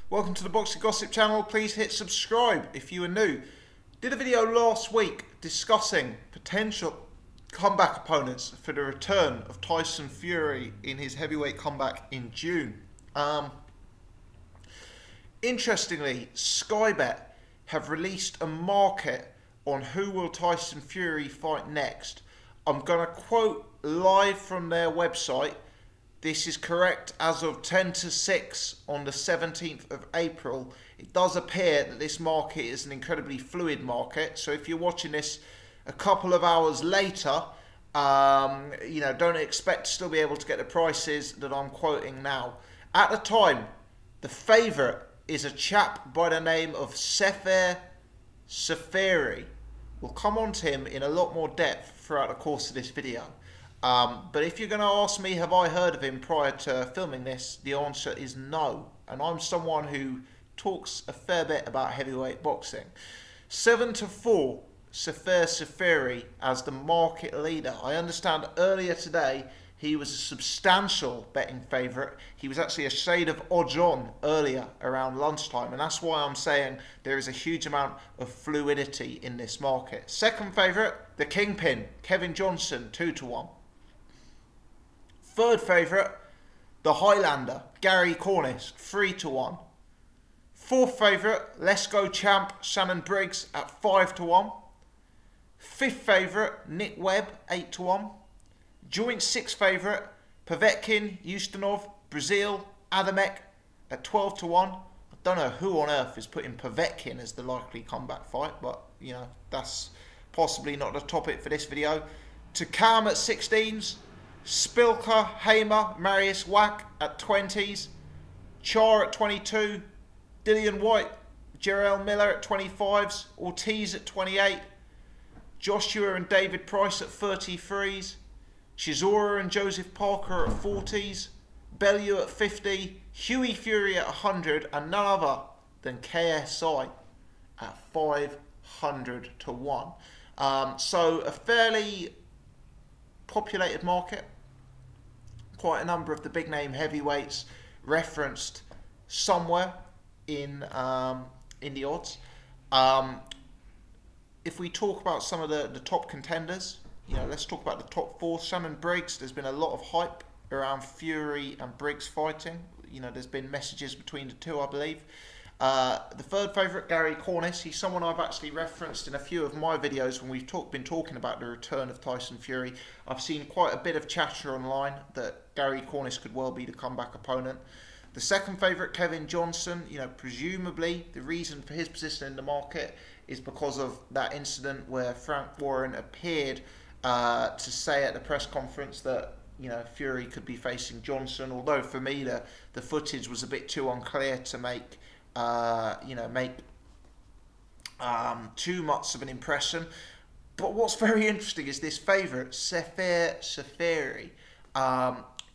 Welcome to the Boxing Gossip channel. Please hit subscribe if you are new. Did a video last week discussing potential comeback opponents for the return of Tyson Fury in his heavyweight comeback in June. Interestingly, Skybet have released a market on who will Tyson Fury fight next. I'm going to quote live from their website. This is correct as of 10 to 6 on the 17th of April. It does appear that this market is an incredibly fluid market. So if you're watching this a couple of hours later, don't expect to still be able to get the prices that I'm quoting now. At the time, the favourite is a chap by the name of Sefer Seferi. We'll come on to him in a lot more depth throughout the course of this video. But if you're going to ask me, have I heard of him prior to filming this, the answer is no. And I'm someone who talks a fair bit about heavyweight boxing. 7-4, Sefer Seferi as the market leader. I understand earlier today he was a substantial betting favourite. He was actually a shade of odds on earlier around lunchtime. And that's why I'm saying there is a huge amount of fluidity in this market. Second favourite, the Kingpin, Kevin Johnson, 2-1. Third favourite, the Highlander, Gary Cornish, 3-1. Fourth favourite, Let's Go champ, Shannon Briggs at 5-1. Fifth favourite, Nick Webb, 8-1. Joint sixth favourite, Povetkin, Ustinov, Brazil, Adamek at 12-1. I don't know who on earth is putting Povetkin as the likely comeback fight, but that's possibly not the topic for this video. Takam at 16s. Spilker, Hamer, Marius Wack at 20s, Char at 22, Dillian White, Jarrell Miller at 25s, Ortiz at 28, Joshua and David Price at 33s, Chisora and Joseph Parker at 40s, Bellew at 50, Hughie Fury at 100, and none other than KSI at 500-1. So a fairly populated market. Quite a number of the big name heavyweights referenced somewhere in the odds. If we talk about some of the top contenders, let's talk about the top four. Shannon Briggs, there's been a lot of hype around Fury and Briggs fighting. There's been messages between the two, I believe. The third favourite, Gary Cornish, he's someone I've actually referenced in a few of my videos when we've been talking about the return of Tyson Fury. I've seen quite a bit of chatter online that Gary Cornish could well be the comeback opponent. The second favourite, Kevin Johnson, presumably the reason for his position in the market is because of that incident where Frank Warren appeared to say at the press conference that Fury could be facing Johnson, although for me the footage was a bit too unclear to make too much of an impression. But what's very interesting is this favourite, Sefer Seferi.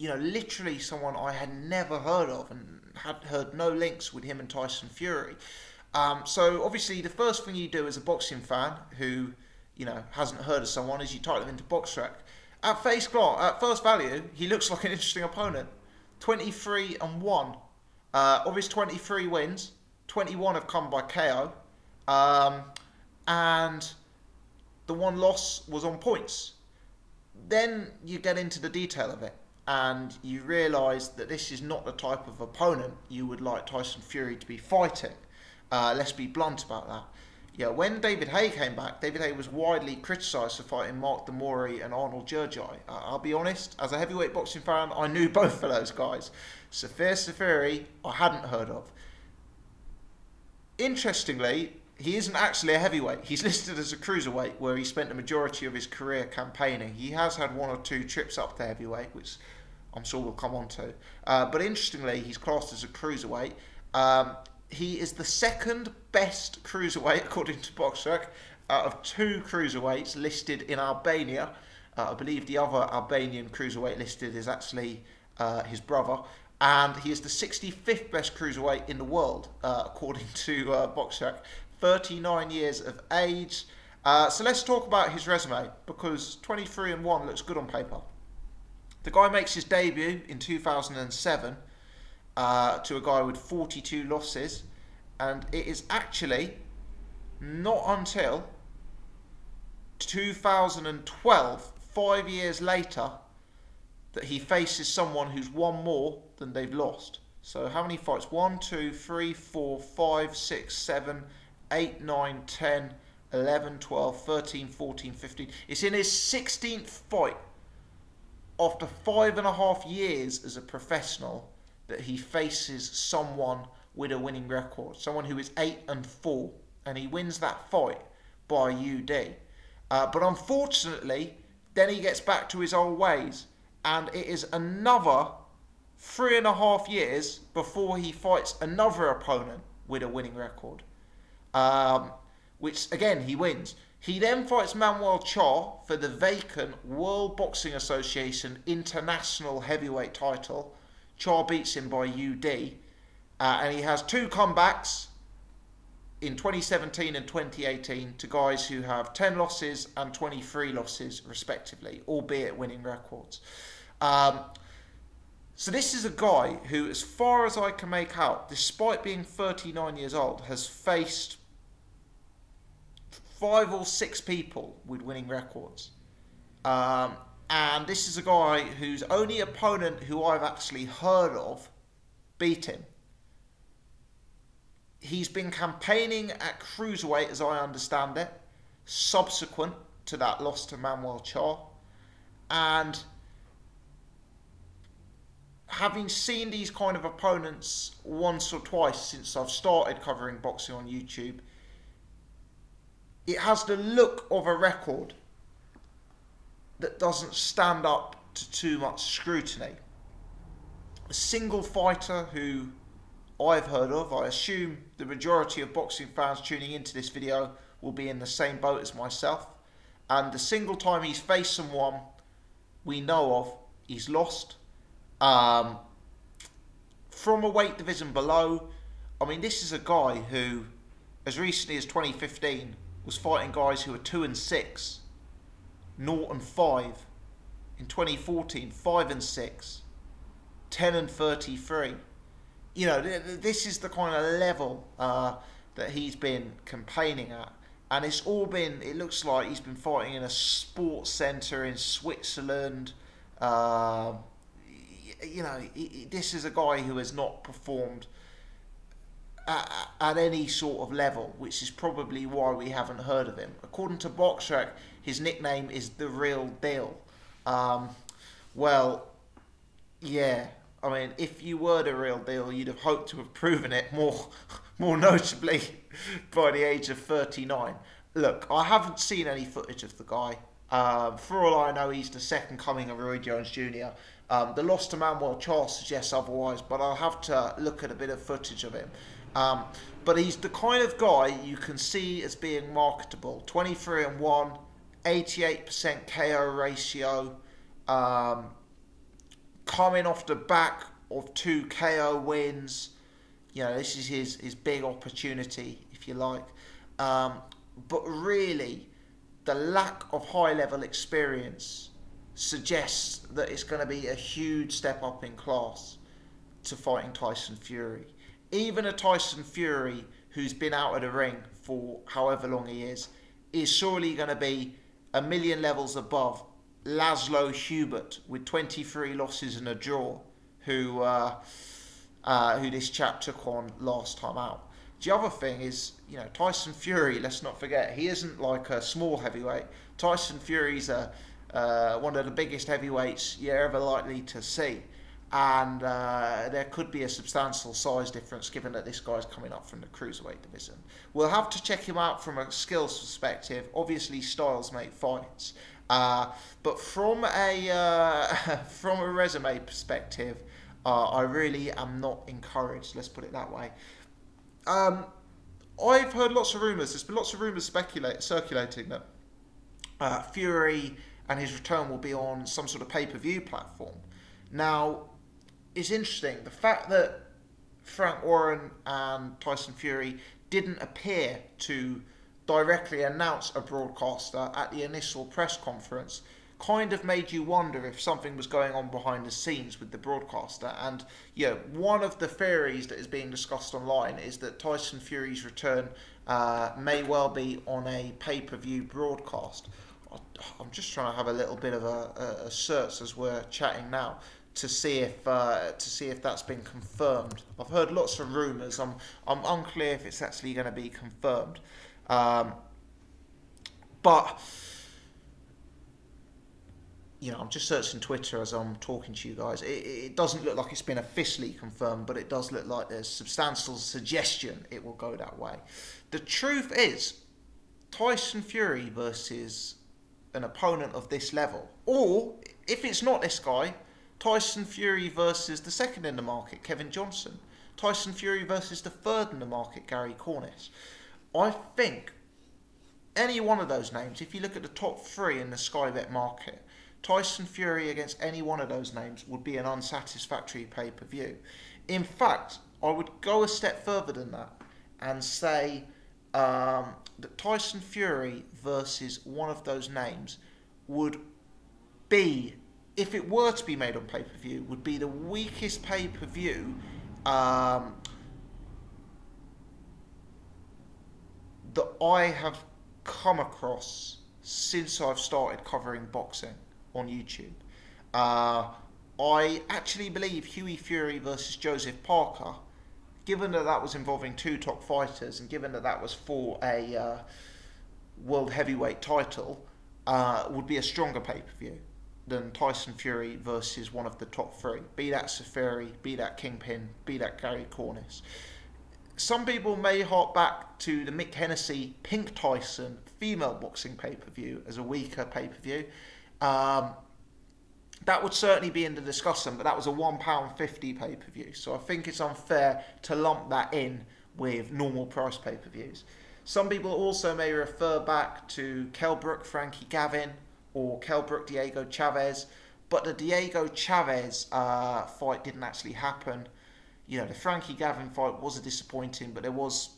Literally someone I had never heard of and had heard no links with him and Tyson Fury. So obviously the first thing you do as a boxing fan who hasn't heard of someone is you type them into BoxRec. At first value, he looks like an interesting opponent. 23-1. Of his 23 wins, 21 have come by KO, and the one loss was on points. Then you get into the detail of it, and you realise that this is not the type of opponent you would like Tyson Fury to be fighting. Let's be blunt about that. When David Haye came back, David Haye was widely criticised for fighting Mark Demori and Arnold Jurjai. I'll be honest, as a heavyweight boxing fan, I knew both of those guys. Sefer Seferi, I hadn't heard of. Interestingly, he isn't actually a heavyweight. He's listed as a cruiserweight, where he spent the majority of his career campaigning. He has had one or two trips up to heavyweight, which I'm sure we'll come on to. But interestingly, he's classed as a cruiserweight. He is the second best cruiserweight, according to BoxRec, out of two cruiserweights listed in Albania. I believe the other Albanian cruiserweight listed is actually his brother. And he is the 65th best cruiserweight in the world, according to BoxRec. 39 years of age. So let's talk about his resume, because 23-1 looks good on paper. The guy makes his debut in 2007 to a guy with 42 losses. And it is actually not until 2012, 5 years later, that he faces someone who's won more than they've lost. So how many fights? 1, 2, 3, 4, 5, 6, 7, 8, 9, 10, 11, 12, 13, 14, 15. It's in his 16th fight after 5.5 years as a professional that he faces someone with a winning record. Someone who is 8-4. And he wins that fight by UD. But unfortunately, then he gets back to his old ways. And it is another 3.5 years before he fights another opponent with a winning record. Which, again, he wins. He then fights Manuel Char for the vacant World Boxing Association International Heavyweight title. Char beats him by UD. And he has 2 comebacks in 2017 and 2018 to guys who have 10 losses and 23 losses respectively, albeit winning records. So this is a guy who, as far as I can make out, despite being 39 years old, has faced 5 or 6 people with winning records. And this is a guy whose only opponent who I've actually heard of beat him. He's been campaigning at cruiserweight, as I understand it, subsequent to that loss to Manuel Char. And having seen these kind of opponents once or twice since I've started covering boxing on YouTube, it has the look of a record that doesn't stand up to too much scrutiny. A single fighter who I've heard of, I assume the majority of boxing fans tuning into this video will be in the same boat as myself, and the single time he's faced someone we know of, he's lost. From a weight division below, I mean, this is a guy who, as recently as 2015, was fighting guys who are 2-6, 0-5. In 2014, 5-6, 10-33. You know, this is the kind of level that he's been complaining at. And it's all been, it looks like he's been fighting in a sports centre in Switzerland. You know, this is a guy who has not performed at any sort of level, which is probably why we haven't heard of him. According to BoxRec, his nickname is The Real Deal. Well, yeah. I mean, if you were the real deal, you'd have hoped to have proven it more notably by the age of 39. Look, I haven't seen any footage of the guy. For all I know, he's the second coming of Roy Jones Jr. The loss to Manuel Char suggests otherwise, but I'll have to look at a bit of footage of him. But he's the kind of guy you can see as being marketable. 23-1, 88% KO ratio. Coming off the back of 2 KO wins. You know, this is his big opportunity, if you like. But really, the lack of high-level experience suggests that it's going to be a huge step up in class to fighting Tyson Fury. Even a Tyson Fury who's been out of the ring for however long he is surely going to be a million levels above Laszlo Hubert with 23 losses and a draw, who this chap took on last time out. The other thing is, you know, Tyson Fury, let's not forget, he isn't like a small heavyweight. Tyson Fury's one of the biggest heavyweights you're ever likely to see. And there could be a substantial size difference given that this guy's coming up from the cruiserweight division. We'll have to check him out from a skills perspective. Obviously, styles make fights. But from a resume perspective, I really am not encouraged. Let's put it that way. I've heard lots of rumours. There's been lots of rumours circulating that Fury and his return will be on some sort of pay-per-view platform. Now, it's interesting. The fact that Frank Warren and Tyson Fury didn't appear to directly announce a broadcaster at the initial press conference kind of made you wonder if something was going on behind the scenes with the broadcaster. And one of the theories that is being discussed online is that Tyson Fury's return may well be on a pay-per-view broadcast. I'm just trying to have a little bit of a search as we're chatting now to see if that's been confirmed. I've heard lots of rumours. I'm unclear if it's actually going to be confirmed. But I'm just searching Twitter as I'm talking to you guys. It doesn't look like it's been officially confirmed, but it does look like there's substantial suggestion it will go that way. The truth is, Tyson Fury versus an opponent of this level, or if it's not this guy, Tyson Fury versus the second in the market, Kevin Johnson. Tyson Fury versus the third in the market, Gary Cornish. I think any one of those names, if you look at the top three in the Skybet market, Tyson Fury against any one of those names would be an unsatisfactory pay-per-view. In fact, I would go a step further than that and say that Tyson Fury versus one of those names would be, if it were to be made on pay-per-view, would be the weakest pay-per-view that I have come across since I've started covering boxing on YouTube. I actually believe Hughie Fury versus Joseph Parker, given that that was involving two top fighters and given that that was for a world heavyweight title, would be a stronger pay-per-view than Tyson Fury versus one of the top three. Be that Seferi, be that Kingpin, be that Gary Cornish. Some people may hark back to the Mick Hennessy Pink Tyson female boxing pay-per-view as a weaker pay-per-view. That would certainly be in the discussion, but that was a £1.50 pay-per-view. So I think it's unfair to lump that in with normal price pay-per-views. Some people also may refer back to Kell Brook, Frankie Gavin, or Kell Brook, Diego Chavez. But the Diego Chavez fight didn't actually happen. The Frankie Gavin fight was a disappointing, but there was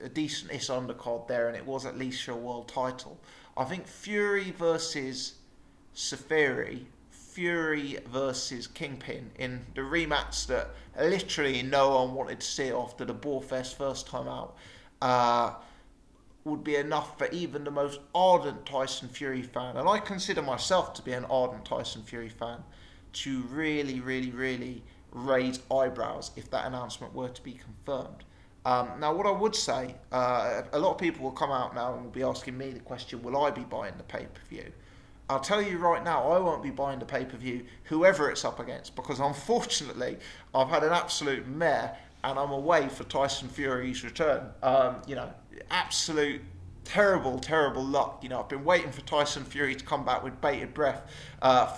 a decent-ish undercard there, and it was at least for a world title. I think Fury versus Seferi, Fury versus Kingpin in the rematch that literally no one wanted to see after the Boarfest first time out, would be enough for even the most ardent Tyson Fury fan, and I consider myself to be an ardent Tyson Fury fan, to really, really, really raise eyebrows if that announcement were to be confirmed. Now, what I would say, a lot of people will come out now and will be asking me the question, will I be buying the pay-per-view? I'll tell you right now, I won't be buying the pay-per-view, whoever it's up against, because unfortunately, I've had an absolute mare, and I'm away for Tyson Fury's return. Absolute terrible, terrible luck. I've been waiting for Tyson Fury to come back with bated breath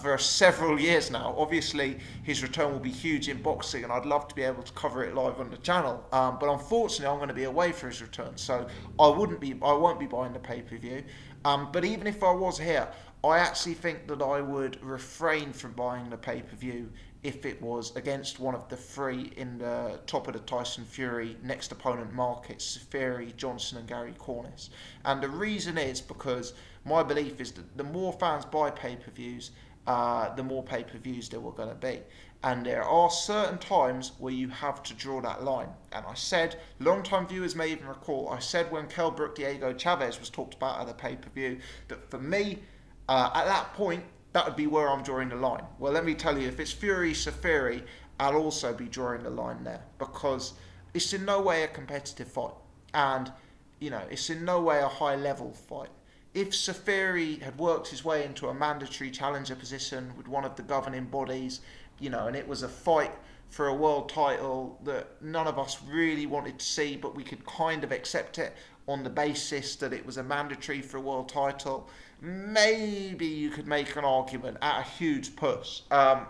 for several years now. Obviously, his return will be huge in boxing, and I'd love to be able to cover it live on the channel. But unfortunately, I'm going to be away for his return, so I won't be buying the pay-per-view. But even if I was here, I actually think that I would refrain from buying the pay-per-view if it was against one of the three in the top of the Tyson Fury next opponent market, Seferi, Johnson and Gary Cornish. And the reason is because my belief is that the more fans buy pay-per-views, the more pay-per-views there were going to be. And there are certain times where you have to draw that line. And I said, long-time viewers may even recall, I said when Kell Brook Diego Chavez was talked about at a pay-per-view, that for me, at that point, that would be where I'm drawing the line. Well, let me tell you, if it's Fury Seferi, I'll also be drawing the line there, because it's in no way a competitive fight, and it's in no way a high-level fight. If Seferi had worked his way into a mandatory challenger position with one of the governing bodies, and it was a fight for a world title that none of us really wanted to see, but we could kind of accept it on the basis that it was a mandatory for a world title, maybe you could make an argument at a huge push. But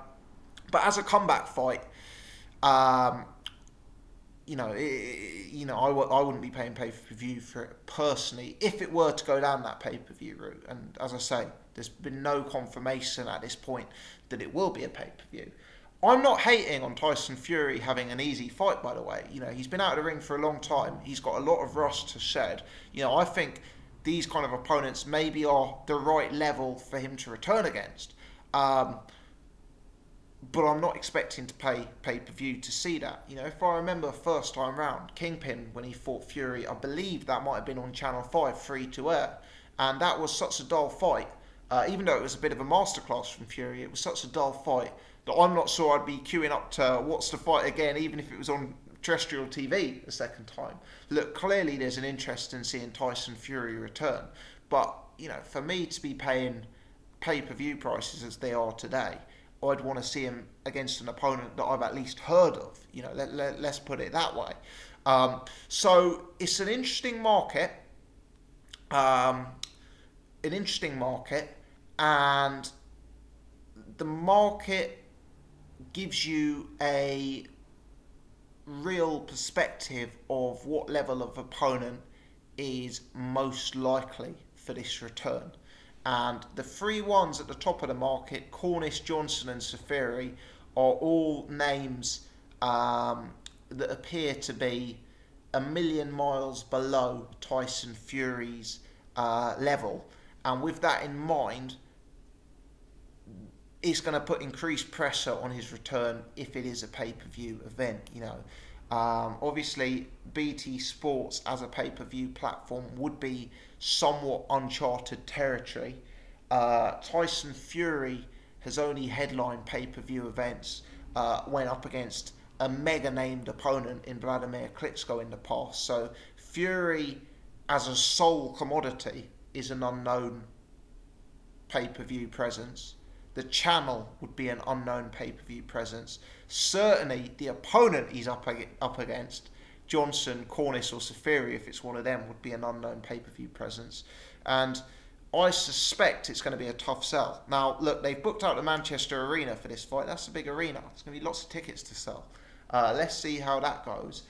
as a comeback fight, I wouldn't be paying pay-per-view for it personally if it were to go down that pay-per-view route. And as I say, there's been no confirmation at this point that it will be a pay-per-view. I'm not hating on Tyson Fury having an easy fight, by the way. He's been out of the ring for a long time. He's got a lot of rust to shed. I think these kind of opponents maybe are the right level for him to return against. But I'm not expecting to pay pay-per-view to see that. You know, if I remember first time round, Kingpin, when he fought Fury, I believe that might have been on Channel 5, free to air. And that was such a dull fight. Even though it was a bit of a masterclass from Fury, it was such a dull fight that I'm not sure I'd be queuing up to watch the fight again, even if it was on terrestrial TV a second time. Look, clearly there's an interest in seeing Tyson Fury return. But, you know, for me to be paying pay-per-view prices as they are today, I'd want to see him against an opponent that I've at least heard of. You know, let's put it that way. So it's an interesting market. And the market gives you a real perspective of what level of opponent is most likely for this return. And the three ones at the top of the market, Cornish, Johnson and Seferi, are all names that appear to be a million miles below Tyson Fury's level. And with that in mind, it's going to put increased pressure on his return if it is a pay-per-view event. You know, obviously BT Sports as a pay-per-view platform would be somewhat uncharted territory. Tyson Fury has only headlined pay-per-view events when up against a mega named opponent in Vladimir Klitschko in the past. So Fury as a sole commodity is an unknown pay-per-view presence. The channel would be an unknown pay-per-view presence. Certainly the opponent he's up against, Johnson, Cornish or Seferi, if it's one of them, would be an unknown pay-per-view presence. And I suspect it's going to be a tough sell. Now, look, they've booked out the Manchester Arena for this fight. That's a big arena. There's going to be lots of tickets to sell. Let's see how that goes.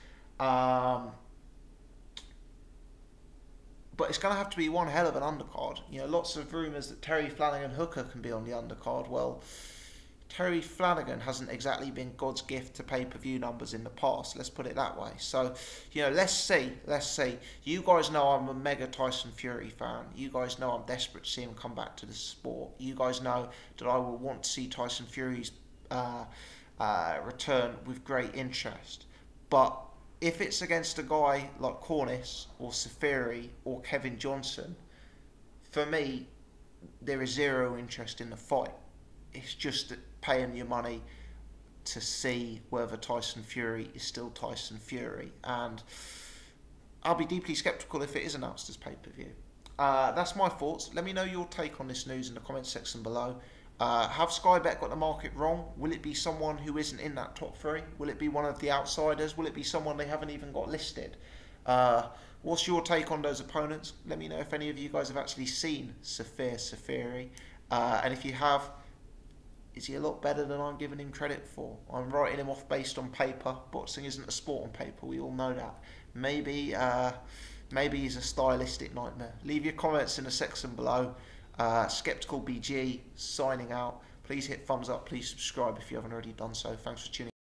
But it's going to have to be one hell of an undercard. You know, lots of rumours that Terry Flanagan Hooker can be on the undercard. Well, Terry Flanagan hasn't exactly been God's gift to pay-per-view numbers in the past. Let's put it that way. So, you know, let's see. You guys know I'm a mega Tyson Fury fan. You guys know I'm desperate to see him come back to the sport. You guys know that I will want to see Tyson Fury's return with great interest. But if it's against a guy like Cornish or Seferi or Kevin Johnson, for me, there is zero interest in the fight. It's just that paying your money to see whether Tyson Fury is still Tyson Fury. And I'll be deeply sceptical if it is announced as pay-per-view. That's my thoughts. Let me know your take on this news in the comments section below. Have Skybet got the market wrong? Will it be someone who isn't in that top three? Will it be one of the outsiders? Will it be someone they haven't even got listed? What's your take on those opponents? Let me know if any of you guys have actually seen Sefer Seferi. And if you have, is he a lot better than I'm giving him credit for? I'm writing him off based on paper. Boxing isn't a sport on paper. We all know that. Maybe he's a stylistic nightmare. Leave your comments in the section below. Skeptical BG signing out. Please hit thumbs up. Please subscribe if you haven't already done so. Thanks for tuning in.